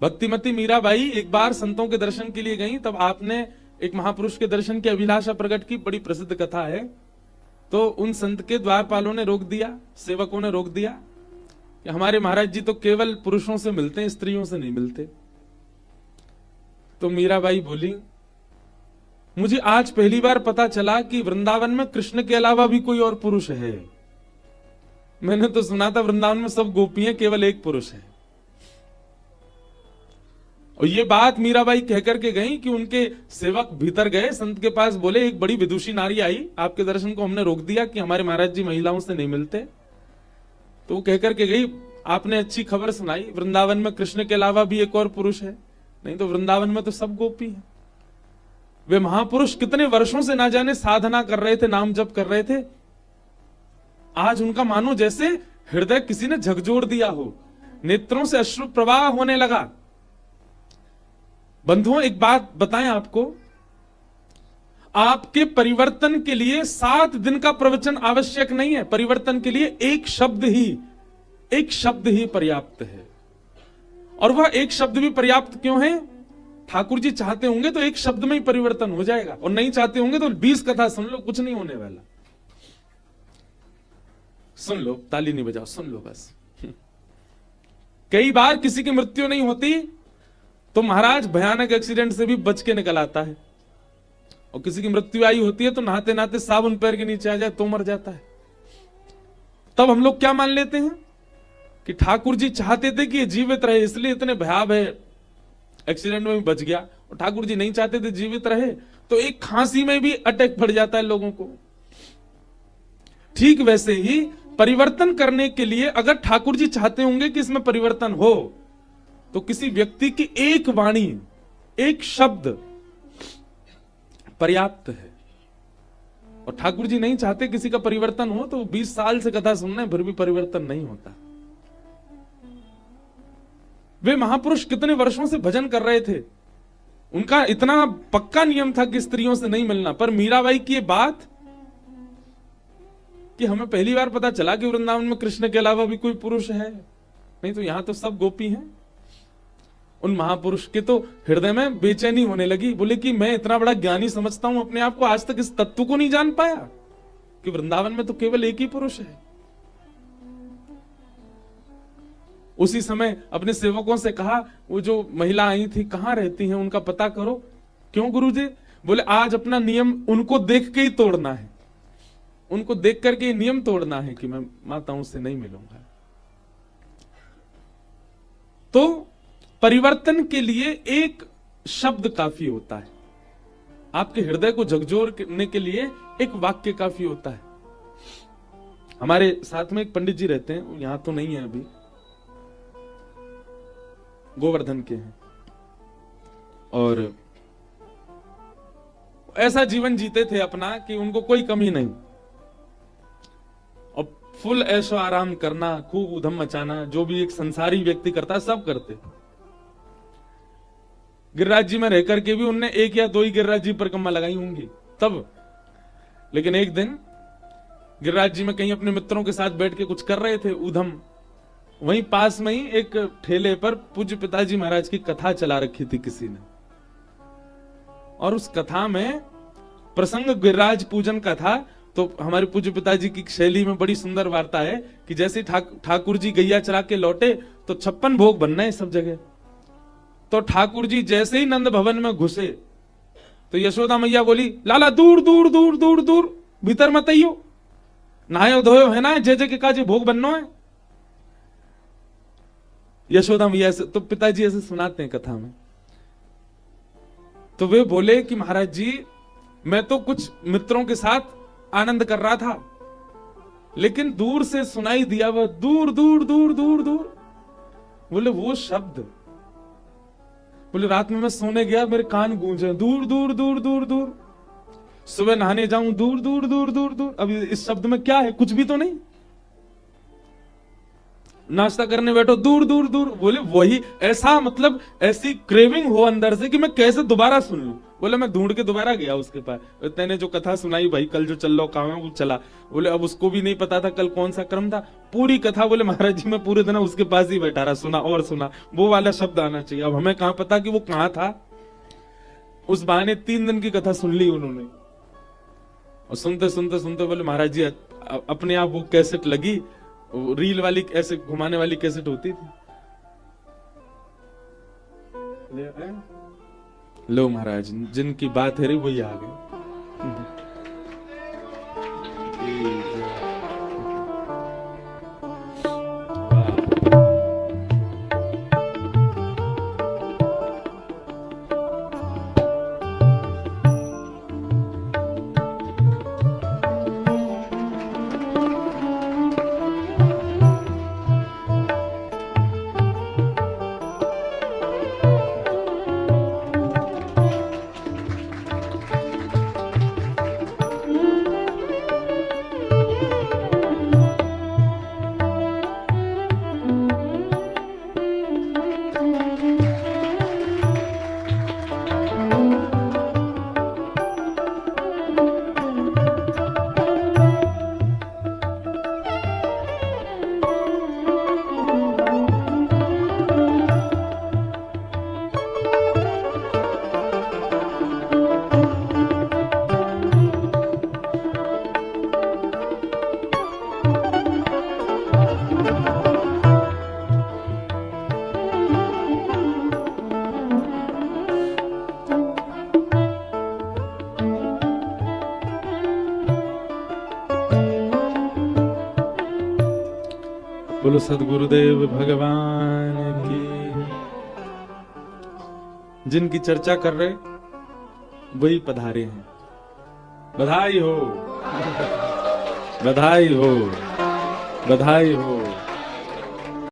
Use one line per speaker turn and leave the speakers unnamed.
भक्तिमती मीराबाई एक बार संतों के दर्शन के लिए गई, तब आपने एक महापुरुष के दर्शन की अभिलाषा प्रकट की। बड़ी प्रसिद्ध कथा है। तो उन संत के द्वारपालों ने रोक दिया, सेवकों ने रोक दिया कि हमारे महाराज जी तो केवल पुरुषों से मिलते हैं, स्त्रियों से नहीं मिलते। तो मीराबाई बोली, मुझे आज पहली बार पता चला कि वृंदावन में कृष्ण के अलावा भी कोई और पुरुष है। मैंने तो सुना था वृंदावन में सब गोपी हैं, केवल एक पुरुष है। और ये बात मीराबाई कहकर के गई कि उनके सेवक भीतर गए, संत के पास बोले, एक बड़ी विदुषी नारी आई, आपके दर्शन को हमने रोक दिया कि हमारे महाराज जी महिलाओं से नहीं मिलते। तो वो कहकर के गई, आपने अच्छी खबर सुनाई, वृंदावन में कृष्ण के अलावा भी एक और पुरुष है, नहीं तो वृंदावन में तो सब गोपी है। वे महापुरुष कितने वर्षों से ना जाने साधना कर रहे थे, नाम जप कर रहे थे। आज उनका मानो जैसे हृदय किसी ने झकझोर दिया हो, नेत्रों से अश्रु प्रवाह होने लगा। बंधुओं, एक बात बताएं आपको, आपके परिवर्तन के लिए 7 दिन का प्रवचन आवश्यक नहीं है। परिवर्तन के लिए एक शब्द ही पर्याप्त है। और वह एक शब्द भी पर्याप्त क्यों है? ठाकुर जी चाहते होंगे तो एक शब्द में ही परिवर्तन हो जाएगा, और नहीं चाहते होंगे तो 20 कथा सुन लो, कुछ नहीं होने वाला। सुन लो, ताली नहीं बजाओ, सुन लो बस। कई बार किसी की मृत्यु नहीं होती तो महाराज भयानक एक्सीडेंट से भी बच के निकल आता है, और किसी की मृत्यु आई होती है तो नहाते नहाते साबुन पैर के नीचे आ जाए तो मर जाता है। तब हम लोग क्या मान लेते हैं कि ठाकुर जी चाहते थे कि ये जीवित रहे, इसलिए इतने भयावह एक्सीडेंट में भी बच गया, और ठाकुर जी नहीं चाहते थे जीवित रहे, तो एक खांसी में भी अटैक पड़ जाता है लोगों को। ठीक वैसे ही परिवर्तन करने के लिए अगर ठाकुर जी चाहते होंगे कि इसमें परिवर्तन हो, तो किसी व्यक्ति की एक वाणी, एक शब्द पर्याप्त है। और ठाकुर जी नहीं चाहते किसी का परिवर्तन हो, तो 20 साल से कथा सुनना है, फिर भी परिवर्तन नहीं होता। वे महापुरुष कितने वर्षों से भजन कर रहे थे, उनका इतना पक्का नियम था कि स्त्रियों से नहीं मिलना। पर मीराबाई की ये बात कि हमें पहली बार पता चला कि वृंदावन में कृष्ण के अलावा भी कोई पुरुष है, नहीं तो यहां तो सब गोपी हैं। उन महापुरुष के तो हृदय में बेचैनी होने लगी। बोले कि मैं इतना बड़ा ज्ञानी समझता हूं अपने आप को, आज तक इस तत्व को नहीं जान पाया कि वृंदावन में तो केवल एक ही पुरुष है। उसी समय अपने सेवकों से कहा, वो जो महिला आई थी कहां रहती हैं, उनका पता करो। क्यों गुरुजी? बोले आज अपना नियम उनको देख के ही तोड़ना है, उनको देख करके नियम तोड़ना है कि मैं माताओं से नहीं मिलूंगा। तो परिवर्तन के लिए एक शब्द काफी होता है, आपके हृदय को झकझोरने के लिए एक वाक्य काफी होता है। हमारे साथ में एक पंडित जी रहते हैं, यहां तो नहीं है अभी, गोवर्धन के हैं, और ऐसा जीवन जीते थे अपना कि उनको कोई कमी नहीं, और फुल ऐशो आराम करना, खूब उधम मचाना, जो भी एक संसारी व्यक्ति करता है सब करते। गिरिराज जी में रह करके भी उनने 1 या 2 ही गिरिराज जी परिक्रमा लगाई होंगी तब। लेकिन एक दिन गिरिराज जी में कहीं अपने मित्रों के साथ बैठ के कुछ कर रहे थे उधम, वहीं पास में ही एक ठेले पर पूज्य पिताजी महाराज की कथा चला रखी थी किसी ने, और उस कथा में प्रसंग गिरिराज पूजन का था। तो हमारे पूज्य पिताजी की शैली में बड़ी सुंदर वार्ता है कि जैसे ठाकुर जी गैया चरा के लौटे तो 56 भोग बनना है सब जगह। तो ठाकुर जी जैसे ही नंद भवन में घुसे तो यशोदा मैया बोली, लाला दूर दूर दूर दूर दूर, भीतर मत आइयो, नहायो धोयो है ना, जय जय के काजे भोग बनना है। यशोदा मैया से तो पिताजी ऐसे सुनाते हैं कथा में। तो वे बोले कि महाराज जी मैं तो कुछ मित्रों के साथ आनंद कर रहा था, लेकिन दूर से सुनाई दिया वह दूर दूर दूर दूर दूर। बोले वो शब्द, बोले रात में मैं सोने गया, मेरे कान गूंजे दूर दूर दूर दूर दूर, सुबह नहाने जाऊं दूर दूर दूर दूर दूर। अब इस शब्द में क्या है? कुछ भी तो नहीं। नाश्ता करने बैठो दूर दूर दूर। बोले वही ऐसा, मतलब ऐसी क्रेविंग हो अंदर से कि मैं कैसे दोबारा सुन लूं, बोले मैं ढूंढ के दोबारा गया उसके पास, तेने जो कथा सुनाई भाई कल जो चल लो काम है वो चला। बोले अब उसको भी नहीं पता था कल कौन सा क्रम था, पूरी कथा बोले महाराज जी मैं पूरे दिन उसके पास ही बैठा रहा, सुना और सुना, वो वाला शब्द आना चाहिए। अब हमें कहाँ पता कि वो कहाँ था। उस बहाने 3 दिन की कथा सुन ली उन्होंने, और सुनते सुनते सुनते बोले महाराज जी अपने आप वो कैसेट लगी, रील वाली ऐसे घुमाने वाली कैसेट होती थी। लो महाराज जिनकी बात है रे वही आ गए। बोलो सदगुरुदेव भगवान की। जिनकी चर्चा कर रहे वही पधारे हैं। बधाई हो, बधाई हो, बधाई हो।